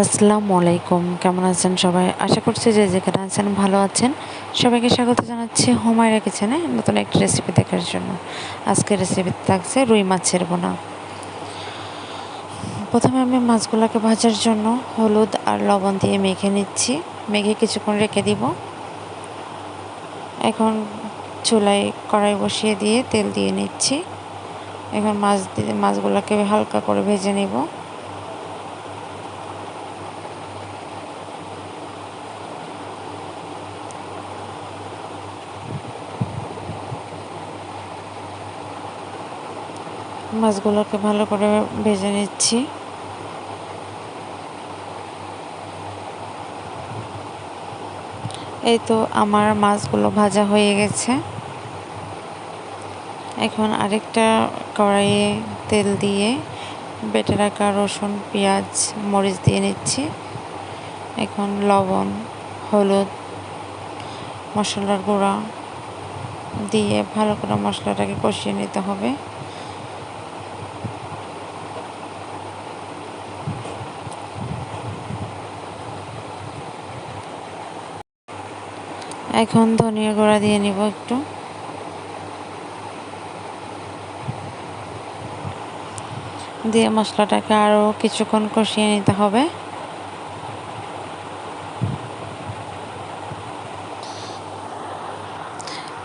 আসসালামু আলাইকুম, কেমন আছেন সবাই? আশা করছি যে যেখানে আছেন ভালো আছেন। সবাইকে স্বাগত জানাচ্ছি হুমায়রা কিচেনে নতুন একটা রেসিপি দেখার জন্য। আজকের রেসিপি থাকছে রুই মাছের বোনা। প্রথমে আমি মাছগুলোকে ভাজার জন্য হলুদ আর লবণ দিয়ে মেখে নিচ্ছি। মেখে কিছুক্ষণ রেখে দিব। এখন চুলায় কড়াই বসিয়ে দিয়ে তেল দিয়ে নিচ্ছি। এখন মাছগুলোকে হালকা করে ভেজে নেব। মাছগুলোকে ভালো করে ভেজে নিচ্ছি। এই তো আমার মাছগুলো ভাজা হয়ে গেছে। এখন আরেকটা কড়াইয়ে তেল দিয়ে বেটে রাখা রসুন, পেঁয়াজ, মরিচ দিয়ে নিচ্ছি। এখন লবণ, হলুদ, মশলার গুঁড়া দিয়ে ভালো করে মশলাটাকে কষিয়ে নিতে হবে। এখন ধনিয়া গুঁড়া দিয়ে নিব একটু। দিয়ে মশলাটাকে আরও কিছুক্ষণ কষিয়ে নিতে হবে।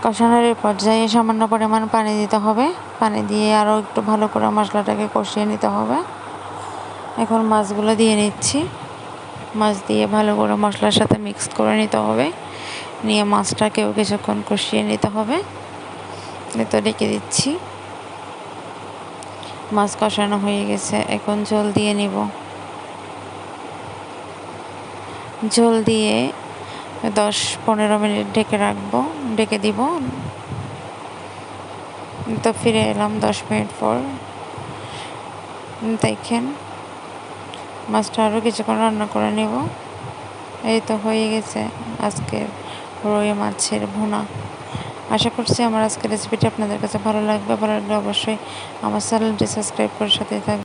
কষানোর পর্যায়ে সামান্য পরিমাণ পানি দিতে হবে। পানি দিয়ে আরও একটু ভালো করে মশলাটাকে কষিয়ে নিতে হবে। এখন মাছগুলো দিয়ে নিচ্ছি। মাছ দিয়ে ভালো করে মশলার সাথে মিক্স করে নিতে হবে। নিয়ে মাছটাকেও কিছুক্ষণ কষিয়ে নিতে হবে। তো রেখে দিচ্ছি। মাছ কষানো হয়ে গেছে, এখন ঝোল দিয়ে নিব। ঝোল দিয়ে 10-15 মিনিট ঢেকে রাখবো, ঢেকে দিব। তো ফিরে এলাম 10 মিনিট পর। দেখেন মাছটা আরও কিছুক্ষণ রান্না করে নেব। এই তো হয়ে গেছে আজকের রুই মাছের ভুনা। আশা করছি আমার আজকের রেসিপিটি আপনাদের কাছে ভালো লাগবে। ভালো লাগলে অবশ্যই আমার চ্যানেলটি সাবস্ক্রাইব করে সাথে থাকবেন।